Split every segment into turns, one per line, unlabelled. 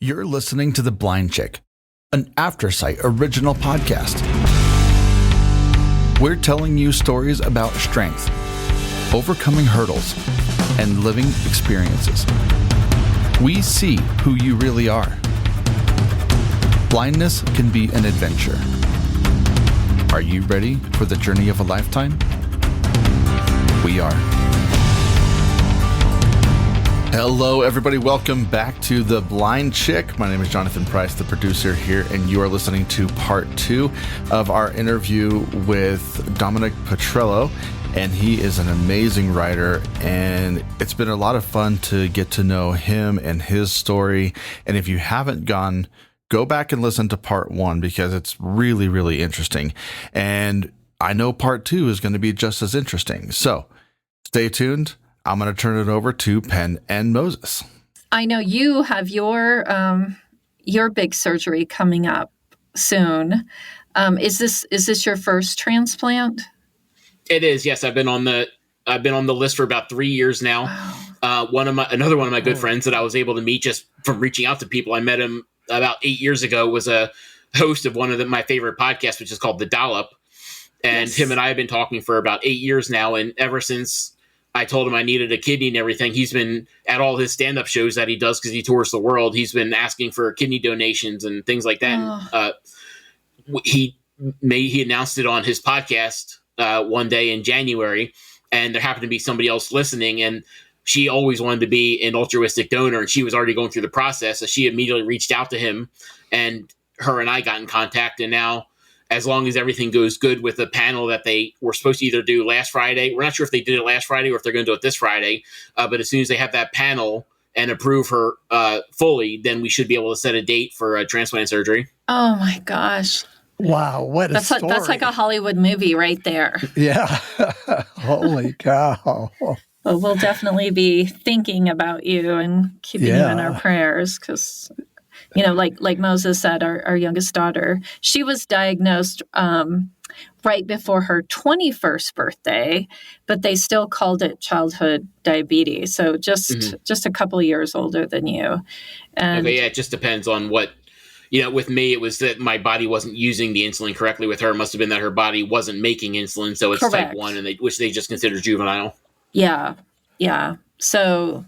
You're listening to The Blind Chick, an Aftersight original podcast. We're telling you stories about strength, overcoming hurdles, and living experiences. We see who you really are. Blindness can be an adventure. Are you ready for the journey of a lifetime? We are. Hello, everybody. Welcome back to The Blind Chick. My name is Jonathan Price, the producer here, and you are listening to part 2 of our interview with Dominic Petrello. And he is an amazing writer, and it's been a lot of fun to get to know him and his story. And if you haven't gone, go back and listen to part 1 because it's really, really interesting. And I know part 2 is going to be just as interesting. So stay tuned. I'm going to turn it over to Penn and Moses.
I know you have your big surgery coming up soon. Is this your first transplant?
It is. Yes, I've been on the list for about 3 years now. Wow. Another one of my good friends that I was able to meet just from reaching out to people. I met him about 8 years ago. Was a host of one of my favorite podcasts, which is called The Dollop. And Him and I have been talking for about 8 years now, and ever since I told him I needed a kidney and everything, he's been at all his stand-up shows that he does because he tours the world. He's been asking for kidney donations and things like that. He announced it on his podcast one day in January, and there happened to be somebody else listening, and she always wanted to be an altruistic donor, and she was already going through the process. So she immediately reached out to him, and her and I got in contact, and now, as long as everything goes good with the panel that they were supposed to either do last Friday. We're not sure if they did it last Friday or if they're going to do it this Friday. But as soon as they have that panel and approve her fully, then we should be able to set a date for a transplant surgery.
Oh, my gosh.
Wow, what a story.
That's like a Hollywood movie right there.
Yeah. Holy cow.
Well, we'll definitely be thinking about you and keeping you in our prayers because... You know, like Moses said, our youngest daughter, she was diagnosed right before her 21st birthday, but they still called it childhood diabetes. So just a couple of years older than you. And
okay, yeah, it just depends on what, with me, it was that my body wasn't using the insulin correctly. With her, it must have been that her body wasn't making insulin. So it's
correct.
Type 1, which they just consider juvenile.
Yeah. So...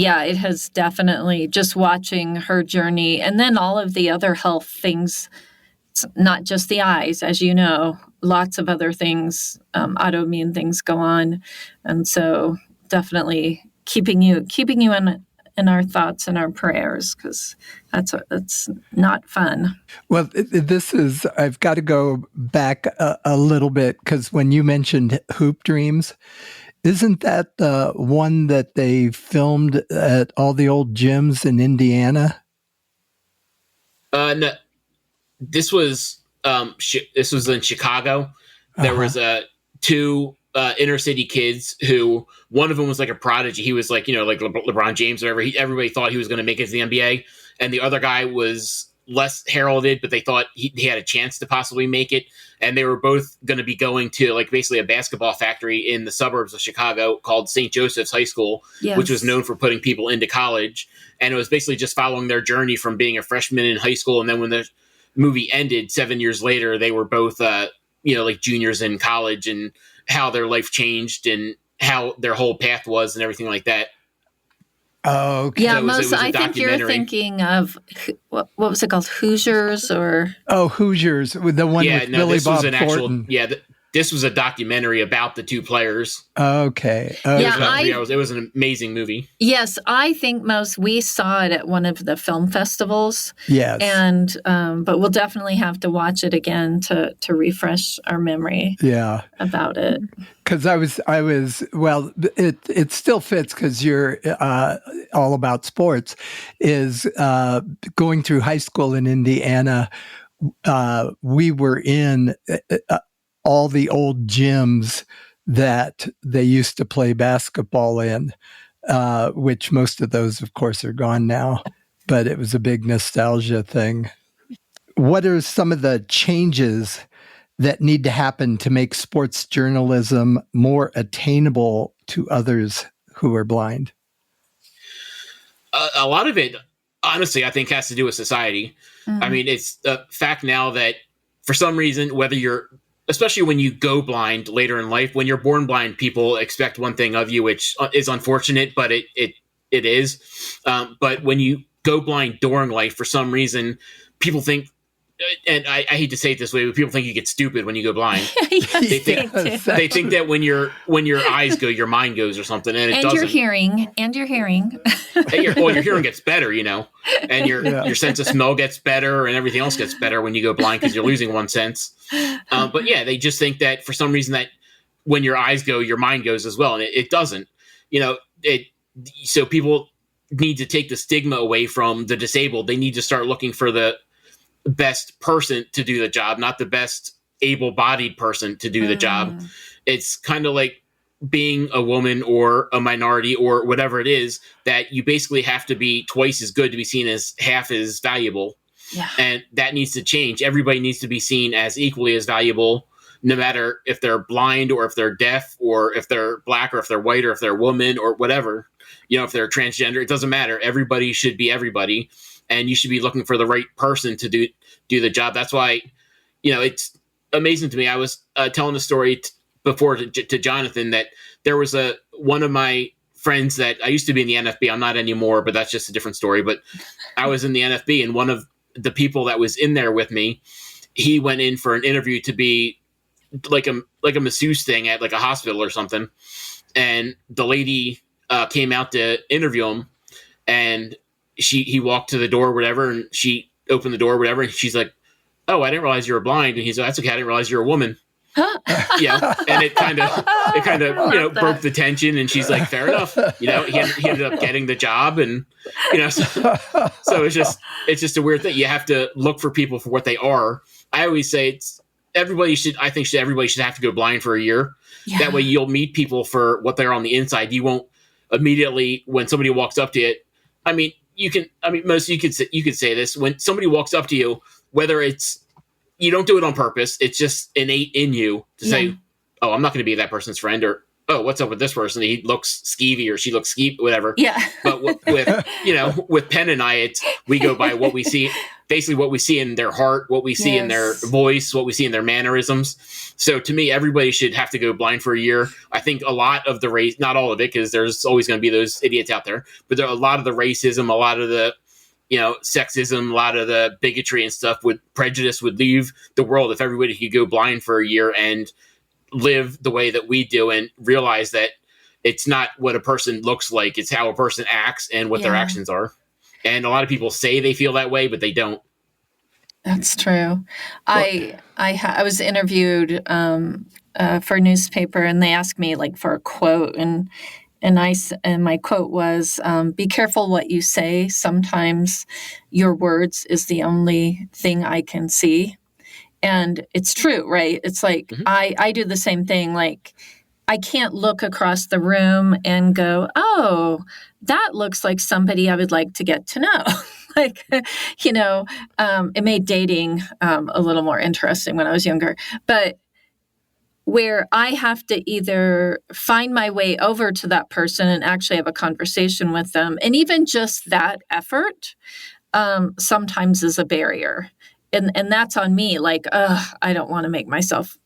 yeah, it has definitely, just watching her journey and then all of the other health things, not just the eyes, as you know, lots of other things, autoimmune things go on. And so definitely keeping you in our thoughts and our prayers, because that's not fun.
Well, I've got to go back a little bit, because when you mentioned Hoop Dreams, isn't that the one that they filmed at all the old gyms in Indiana?
No, this was in Chicago. There was two inner city kids who, one of them was like a prodigy. He was like LeBron James or whatever. Everybody thought he was going to make it to the NBA, and the other guy was less heralded, but they thought he had a chance to possibly make it. And they were both going to be going to basically a basketball factory in the suburbs of Chicago called St. Joseph's High School, which was known for putting people into college. And it was basically just following their journey from being a freshman in high school. And then when the movie ended 7 years later, they were both, juniors in college, and how their life changed and how their whole path was and everything like that.
Oh, okay.
Yeah, I think you're thinking of, what was it called, Hoosiers or?
Oh, Hoosiers, with the one with Billy Bob Thornton.
This was a documentary about the two players.
Okay.
It was an amazing movie.
Yes, I think we saw it at one of the film festivals.
Yes.
And but we'll definitely have to watch it again to refresh our memory.
Yeah.
About it.
Because it still fits, because you're all about sports. Is going through high school in Indiana, we were in all the old gyms that they used to play basketball in, which most of those, of course, are gone now. But it was a big nostalgia thing. What are some of the changes that need to happen to make sports journalism more attainable to others who are blind?
A lot of it honestly, I think has to do with society. I mean, it's a fact now that for some reason, whether you're, especially when you go blind later in life, when you're born blind, people expect one thing of you, which is unfortunate, but it is. But when you go blind during life, for some reason, people think, and I hate to say it this way, but people think you get stupid when you go blind. They think that when your eyes go, your mind goes or something, and it doesn't.
Your hearing. Your hearing
gets better, and your sense of smell gets better, and everything else gets better when you go blind because you're losing one sense. But yeah, they just think that for some reason that when your eyes go, your mind goes as well, and it doesn't. So people need to take the stigma away from the disabled. They need to start looking for the best person to do the job, not the best able-bodied person to do the job. It's kind of like being a woman or a minority or whatever it is, that you basically have to be twice as good to be seen as half as valuable.
Yeah.
And that needs to change. Everybody needs to be seen as equally as valuable, no matter if they're blind or if they're deaf or if they're black or if they're white or if they're a woman or whatever. If they're transgender, it doesn't matter. Everybody should be everybody. And you should be looking for the right person to do the job. That's why, it's amazing to me. I was telling a story before to Jonathan that there was one of my friends that I used to be in the NFB. I'm not anymore, but that's just a different story. But I was in the NFB, and one of the people that was in there with me, he went in for an interview to be like a masseuse thing at like a hospital or something. And the lady came out to interview him, and he walked to the door or whatever, and she opened the door or whatever, and she's like, "Oh, I didn't realize you were blind." And he's like, "That's okay. I didn't realize you're a woman." And it kind of broke the tension, and she's like, "Fair enough." He ended up getting the job, and so it's just a weird thing. You have to look for people for what they are. I always say everybody should have to go blind for a year. Yeah. That way you'll meet people for what they're on the inside. You won't immediately, when somebody walks up to you, most you could say this, when somebody walks up to you, whether it's, you don't do it on purpose, it's just innate in you to say, "Oh, I'm not going to be that person's friend," or, "Oh, what's up with this person? He looks skeevy," or "She looks skeevy," whatever.
Yeah.
But with Penn and I, we go by what we see, basically what we see in their heart, what we see in their voice, what we see in their mannerisms. So to me, everybody should have to go blind for a year. I think a lot of the race, not all of it, because there's always going to be those idiots out there, but there are a lot of the racism, a lot of the sexism, a lot of the bigotry and stuff prejudice would leave the world if everybody could go blind for a year and live the way that we do and realize that it's not what a person looks like, it's how a person acts and what their actions are. And a lot of people say they feel that way, but they don't. That's
true. I was interviewed for a newspaper, and they asked me for a quote, and my quote was, "Be careful what you say. Sometimes your words is the only thing I can see." And it's true, right? It's like, I do the same thing. I can't look across the room and go, "Oh, that looks like somebody I would like to get to know." It made dating a little more interesting when I was younger. But where I have to either find my way over to that person and actually have a conversation with them, and even just that effort sometimes is a barrier. And that's on me. I don't want to make myself,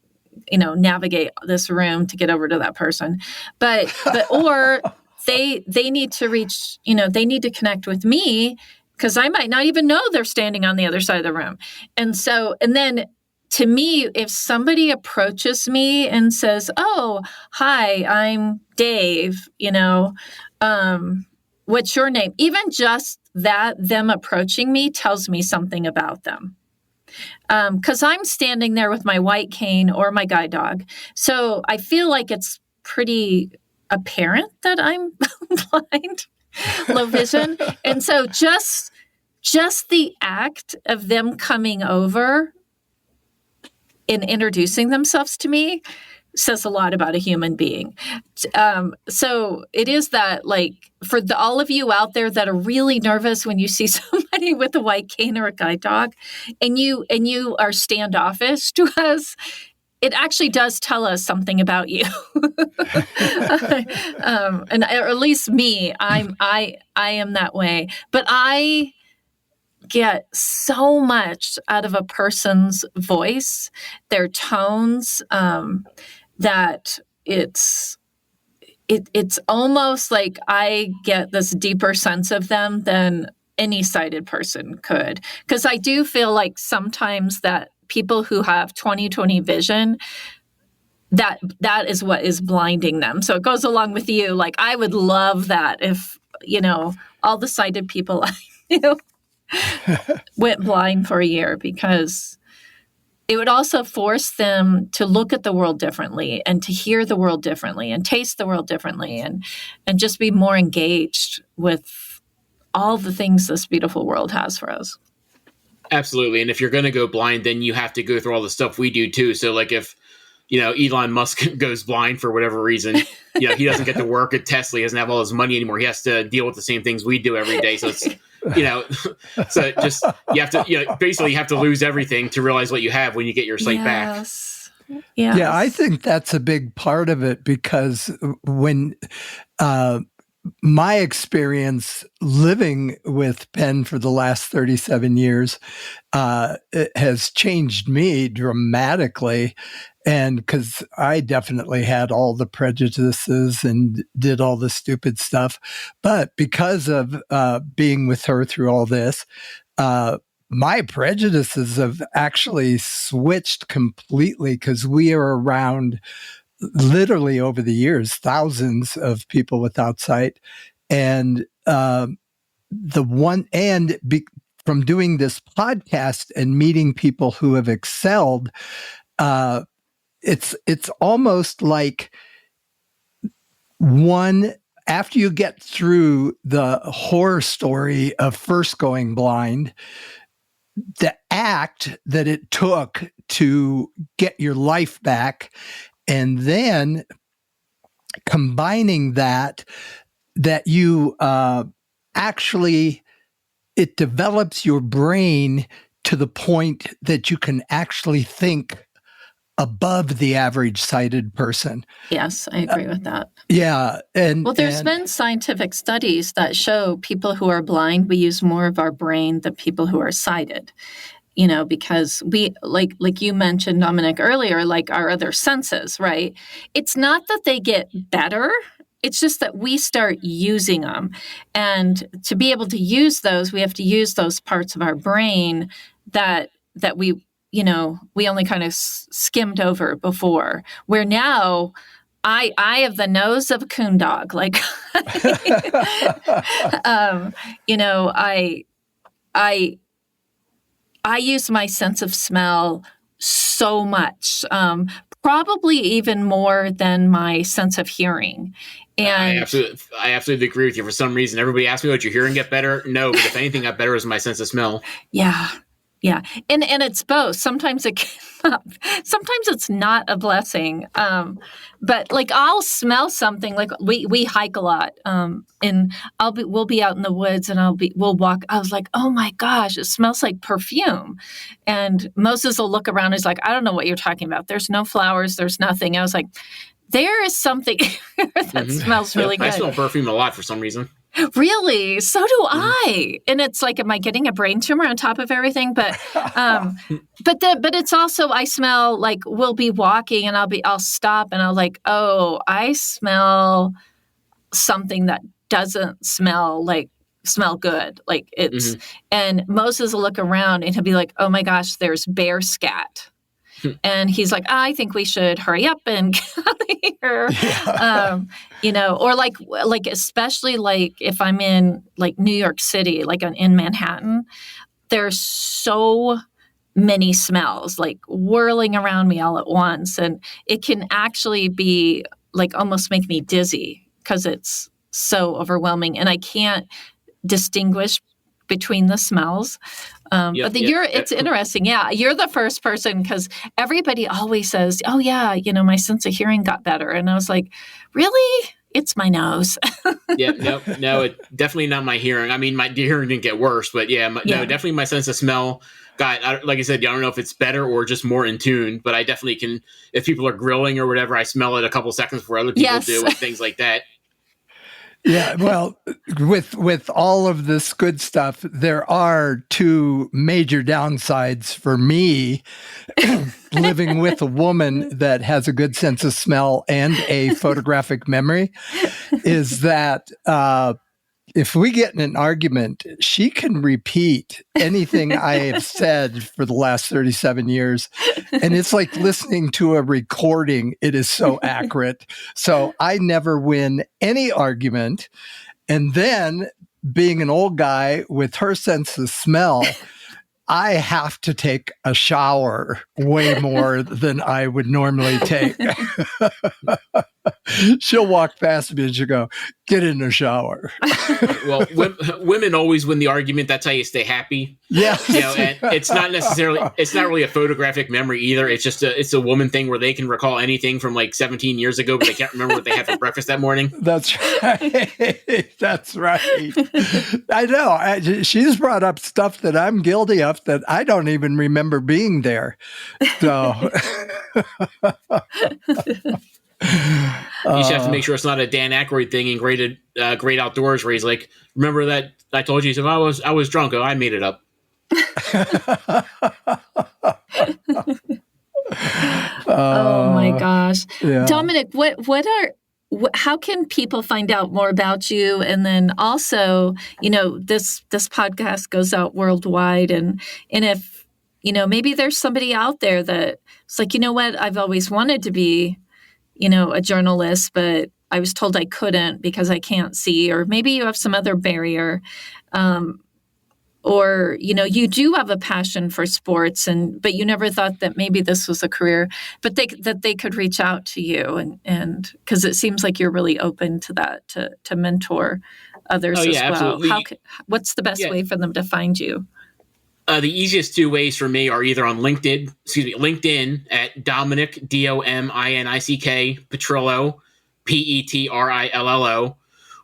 navigate this room to get over to that person. But or they need to reach, they need to connect with me, because I might not even know they're standing on the other side of the room. And then to me, if somebody approaches me and says, "Oh, hi, I'm Dave, what's your name?" Even just that, them approaching me tells me something about them. Because I'm standing there with my white cane or my guide dog. So I feel like it's pretty apparent that I'm blind, low vision. And so just the act of them coming over and introducing themselves to me says a lot about a human being. So it is that, for all of you out there that are really nervous when you see somebody with a white cane or a guide dog, and you are standoffish to us, it actually does tell us something about you. And or at least me, I am that way. But I get so much out of a person's voice, their tones, that it's almost like I get this deeper sense of them than any sighted person could. Because I do feel like sometimes that people who have 20/20 vision, that is what is blinding them. So it goes along with you. Like, I would love that if, all the sighted people I knew went blind for a year, because it would also force them to look at the world differently and to hear the world differently and taste the world differently and just be more engaged with all the things this beautiful world has for us.
Absolutely. And if you're going to go blind, then you have to go through all the stuff we do too. So like if, Elon Musk goes blind for whatever reason, he doesn't get to work at Tesla. He doesn't have all his money anymore. He has to deal with the same things we do every day. So it's, so just, you have to, basically you have to lose everything to realize what you have when you get your sight back.
Yes.
Yeah, I think that's a big part of it, because when my experience living with Penn for the last 37 years it has changed me dramatically. And because I definitely had all the prejudices and did all the stupid stuff. But because of being with her through all this, my prejudices have actually switched completely, because we are around literally over the years thousands of people without sight. And from doing this podcast and meeting people who have excelled, it's almost like after you get through the horror story of first going blind, the act that it took to get your life back, and then combining that you actually, it develops your brain to the point that you can actually think above the average sighted person.
Yes, I agree with that.
Yeah.
There's been scientific studies that show people who are blind, we use more of our brain than people who are sighted, because we, like you mentioned, Dominic, earlier, like our other senses, right? It's not that they get better. It's just that we start using them. And to be able to use those, we have to use those parts of our brain that we only kind of skimmed over before, where now I have the nose of a coon dog. Like, I use my sense of smell so much, probably even more than my sense of hearing. And
I absolutely agree with you. For some reason, everybody asks me, "What your hearing get better?" No, but if anything got better, is my sense of smell.
Yeah. Yeah. And it's both. Sometimes it's not a blessing. But like, I'll smell something. Like we hike a lot. And we'll be out in the woods and we'll walk. I was like, oh my gosh, it smells like perfume. And Moses will look around. He's like, I don't know what you're talking about. There's no flowers. There's nothing. I was like, there is something that smells really good.
I smell perfume a lot for some reason.
Really? So do I. And it's like, am I getting a brain tumor on top of everything? But but it's also, I smell, like, we'll be walking and I'll stop and I'll like, oh, I smell something that doesn't smell good. Like it's, and Moses will look around and he'll be like, oh my gosh, there's bear scat. And he's like, I think we should hurry up and get out of here. Yeah. Or like, especially like if I'm in like New York City, like in Manhattan, there's so many smells like whirling around me all at once. And it can actually be like almost make me dizzy because it's so overwhelming. And I can't distinguish between the smells. It's interesting. Yeah. You're the first person, because everybody always says, oh yeah, my sense of hearing got better. And I was like, really? It's my nose.
No, it definitely not my hearing. I mean, my hearing didn't get worse, but no, definitely my sense of smell got, like I said, I don't know if it's better or just more in tune, but I definitely can, if people are grilling or whatever, I smell it a couple seconds before other people do and things like that.
Yeah, well, with all of this good stuff, there are two major downsides for me living with a woman that has a good sense of smell and a photographic memory, is that if we get in an argument, she can repeat anything I have said for the last 37 years. And it's like listening to a recording. It is so accurate. So I never win any argument. And then being an old guy with her sense of smell, I have to take a shower way more than I would normally take. She'll walk past me and she'll go, "Get in the shower."
Well, women always win the argument. That's how you stay happy.
Yeah.
And it's not really a photographic memory either. It's a woman thing where they can recall anything from like 17 years ago, but they can't remember what they had for breakfast that morning.
That's right. That's right. I know. She's brought up stuff that I'm guilty of that I don't even remember being there. So
You just have to make sure it's not a Dan Aykroyd thing in Great Outdoors where he's like, "Remember that I told you?" He said, "I was drunk. Oh, I made it up."
Oh my gosh.
Yeah.
Dominic, how can people find out more about you? And then also, this podcast goes out worldwide, and if, maybe there's somebody out there that it's like, what, I've always wanted to be, a journalist, but I was told I couldn't because I can't see, or maybe you have some other barrier. Or, you do have a passion for sports, but you never thought that maybe this was a career, but that they could reach out to you, and because it seems like you're really open to that, to mentor others as well.
Absolutely.
What's the best way for them to find you?
The easiest two ways for me are either on LinkedIn at Dominic, Dominick, Petrillo, Petrillo,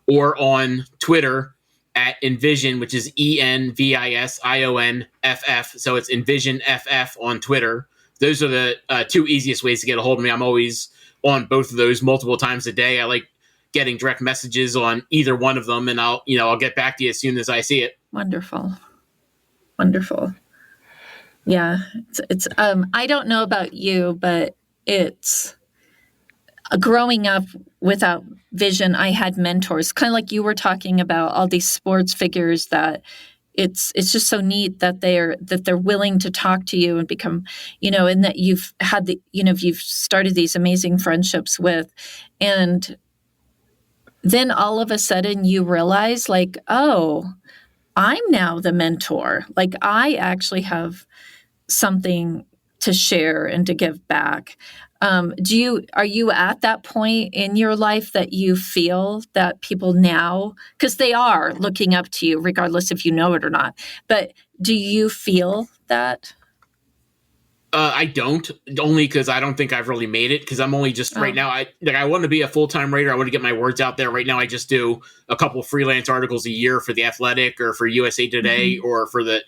or on Twitter at Envision, which is ENVISIONFF. So it's Envision FF on Twitter. Those are the two easiest ways to get a hold of me. I'm always on both of those multiple times a day. I like getting direct messages on either one of them, and I'll get back to you as soon as I see it.
Wonderful. Yeah. It's I don't know about you, but it's growing up without vision. I had mentors, kind of like you were talking about, all these sports figures that it's just so neat that they're willing to talk to you and become, and that you've had you've started these amazing friendships with, and then all of a sudden you realize like, oh, I'm now the mentor. Like I actually have something to share and to give back. Are you at that point in your life that you feel that people now, because they are looking up to you, regardless if you know it or not, but do you feel that?
I don't, only because I don't think I've really made it, because I'm only just right now. I want to be a full-time writer. I want to get my words out there. Right now, I just do a couple freelance articles a year for The Athletic or for USA Today or for the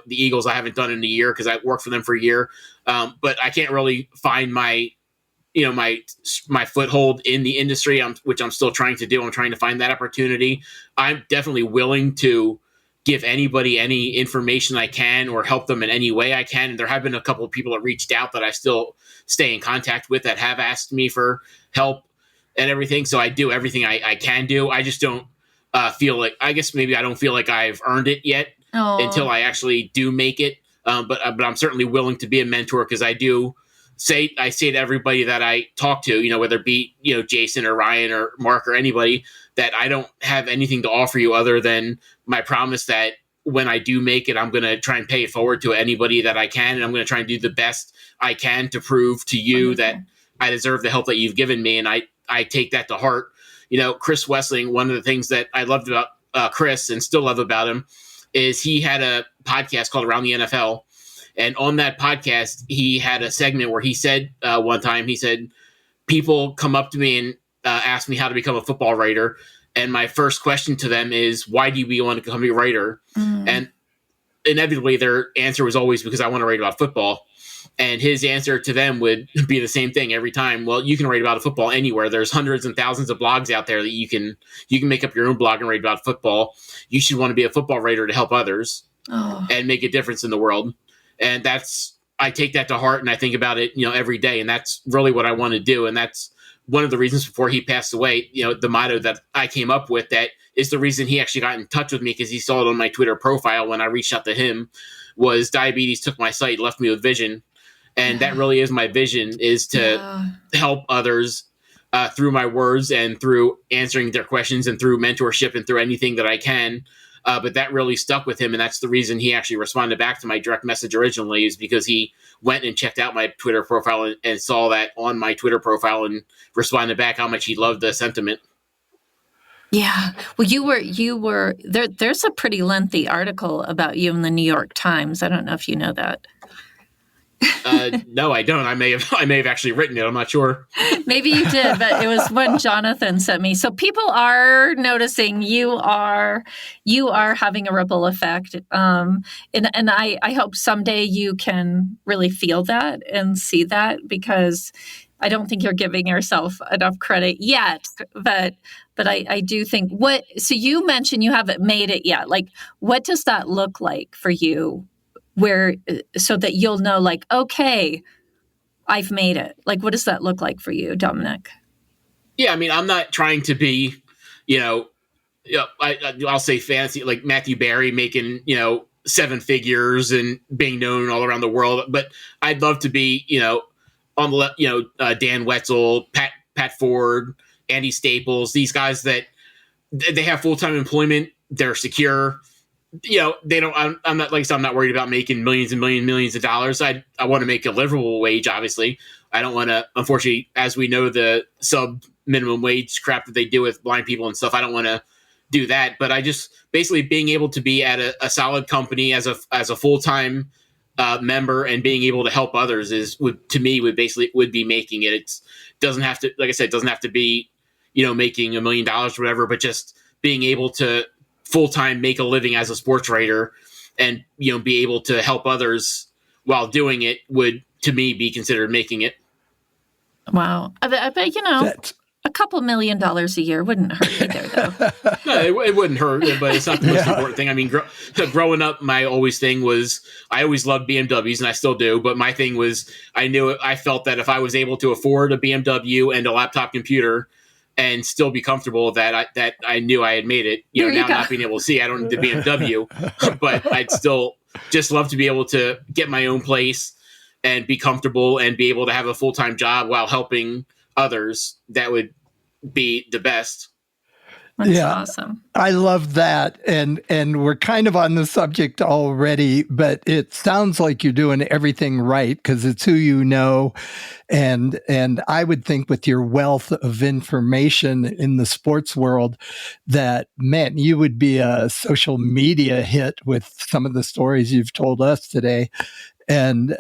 Eagles. I haven't done in a year because I worked for them for a year. But I can't really find my foothold in the industry, which I'm still trying to do. I'm trying to find that opportunity. I'm definitely willing to give anybody any information I can or help them in any way I can. And there have been a couple of people that reached out that I still stay in contact with that have asked me for help and everything. So I do everything I can do. I just don't feel like, I guess maybe I don't feel like I've earned it yet until I actually do make it. But I'm certainly willing to be a mentor, because I say to everybody that I talk to, whether it be, Jason or Ryan or Mark or anybody, that I don't have anything to offer you other than my promise that when I do make it, I'm going to try and pay it forward to anybody that I can. And I'm going to try and do the best I can to prove to you that I deserve the help that you've given me. And I take that to heart. Chris Wessling, one of the things that I loved about Chris and still love about him is he had a podcast called Around the NFL. And on that podcast, he had a segment where he said one time, he said, people come up to me and ask me how to become a football writer. And my first question to them is, why do you want to become a writer? And inevitably their answer was always because I want to write about football. And his answer to them would be the same thing every time. Well, you can write about football anywhere. There's hundreds and thousands of blogs out there that you can make up your own blog and write about football. You should want to be a football writer to help others and make a difference in the world. And I take that to heart, and I think about it, every day. And that's really what I want to do. And that's one of the reasons before he passed away, the motto that I came up with, that is the reason he actually got in touch with me, because he saw it on my Twitter profile when I reached out to him, was diabetes took my sight, left me with vision. And that really is my vision, is to help others through my words and through answering their questions and through mentorship and through anything that I can. But that really stuck with him. And that's the reason he actually responded back to my direct message originally, is because he went and checked out my Twitter profile and saw that on my Twitter profile and responded back how much he loved the sentiment.
Yeah. Well, you were there. There's a pretty lengthy article about you in the New York Times. I don't know if you know that.
No, I don't. I may have actually written it. I'm not sure. Maybe
you did, but it was one Jonathan sent me. So people are noticing you are having a ripple effect. And I hope someday you can really feel that and see that, because I don't think you're giving yourself enough credit yet. But I do think so you mentioned you haven't made it yet. Like, what does that look like for you? So that you'll know, like, okay, I've made it. Like, what does that look like for you, Dominic?
Yeah, I mean, I'm not trying to be, I'll say fancy, like Matthew Barry making, 7 figures and being known all around the world. But I'd love to be, on the Dan Wetzel, Pat Ford, Andy Staples, these guys that they have full-time employment, they're secure. They don't. I'm not, like I said, I'm not worried about making millions and millions of dollars. I want to make a livable wage. Obviously, I don't want to. Unfortunately, as we know, the sub minimum wage crap that they do with blind people and stuff, I don't want to do that. But I just basically being able to be at a solid company as a full time member and being able to help others would be making it. It doesn't have to, like I said, it doesn't have to be making $1 million or whatever, but just being able to full-time make a living as a sports writer and be able to help others while doing it would, to me, be considered making it.
Wow. I bet a couple $1 million a year wouldn't hurt either, though.
No, it wouldn't hurt, but it's not the most important thing. I mean, growing up, my thing was I always loved BMWs, and I still do, but my thing was I felt that if I was able to afford a BMW and a laptop computer and still be comfortable, that I knew I had made it. Now not being able to see, I don't need the BMW, but I'd still just love to be able to get my own place and be comfortable and be able to have a full-time job while helping others. That would be the best.
That's awesome.
I love that. And we're kind of on the subject already, but it sounds like you're doing everything right because it's who you know. And I would think with your wealth of information in the sports world that, man, you would be a social media hit with some of the stories you've told us today. And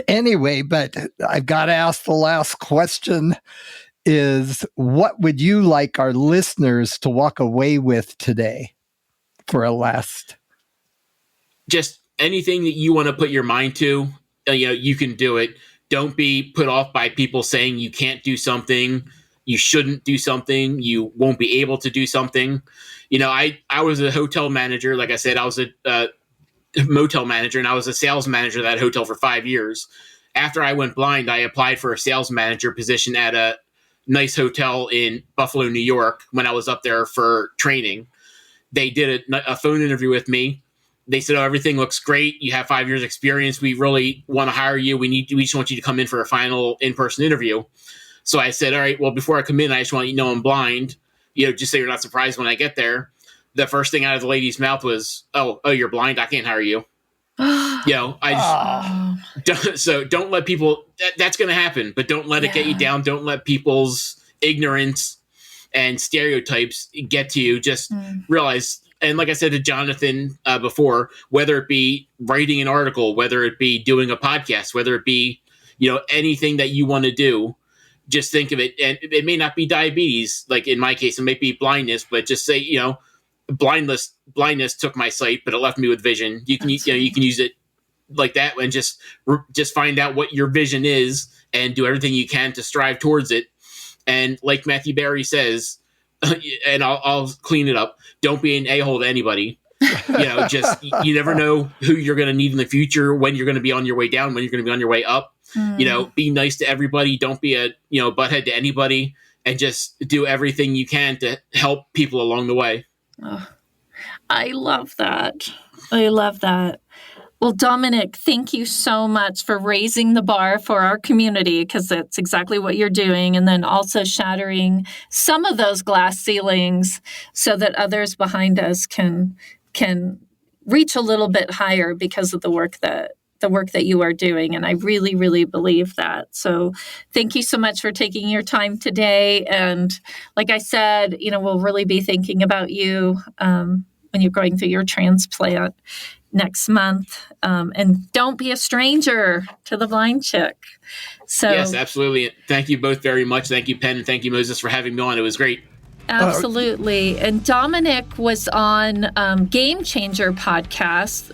anyway, but I've got to ask the last question. Is what would you like our listeners to walk away with today for a last?
Just anything that you want to put your mind to, you can do it. Don't be put off by people saying you can't do something, you shouldn't do something, you won't be able to do something. I was a hotel manager. Like I said, I was a motel manager, and I was a sales manager of that hotel for 5 years. After I went blind, I applied for a sales manager position at a nice hotel in Buffalo, New York, when I was up there for training. They did a phone interview with me. They said, "Oh, everything looks great. You have 5 years experience. We really want to hire you. We just want you to come in for a final in-person interview." So I said, "All right, well, before I come in, I just want you to know I'm blind. Just so you're not surprised when I get there." The first thing out of the lady's mouth was, "Oh, you're blind. I can't hire you." So don't let people, that's going to happen, but don't let it get you down. Don't let people's ignorance and stereotypes get to you. Just realize, and like I said to Jonathan before, whether it be writing an article, whether it be doing a podcast, whether it be, anything that you want to do, just think of it. And it may not be diabetes. Like in my case, it may be blindness, but just say, blindness took my sight, but it left me with vision. You can use it like that and just find out what your vision is and do everything you can to strive towards it. And like Matthew Barry says, and I'll clean it up, don't be an a-hole to anybody. Just you never know who you're going to need in the future, when you're going to be on your way down, when you're going to be on your way up. Be nice to everybody. Don't be a butthead to anybody, and just do everything you can to help people along the way.
Oh, I love that. I love that. Well, Dominic, thank you so much for raising the bar for our community, because that's exactly what you're doing. And then also shattering some of those glass ceilings so that others behind us can reach a little bit higher because of the work that you are doing. And I really, really believe that. So thank you so much for taking your time today. And like I said, we'll really be thinking about you when you're going through your transplant next month. And don't be a stranger to the Blind Chick. So
yes, absolutely. Thank you both very much. Thank you, Penn, and thank you, Moses, for having me on. It was great.
Absolutely. And Dominic was on Game Changer podcast.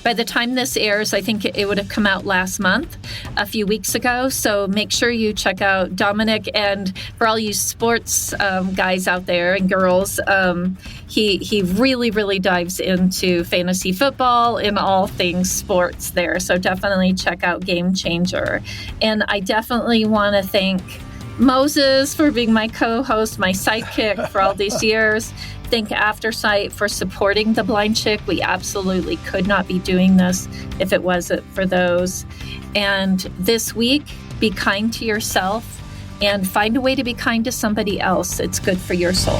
By the time this airs, I think it would have come out last month, a few weeks ago. So make sure you check out Dominic. And for all you sports guys out there and girls, he really, really dives into fantasy football and all things sports there. So definitely check out Game Changer. And I definitely want to thank Moses for being my co-host, my sidekick for all these years. Thank Aftersight for supporting the Blind Chick. We absolutely could not be doing this if it wasn't for those. And this week, be kind to yourself and find a way to be kind to somebody else. It's good for your soul.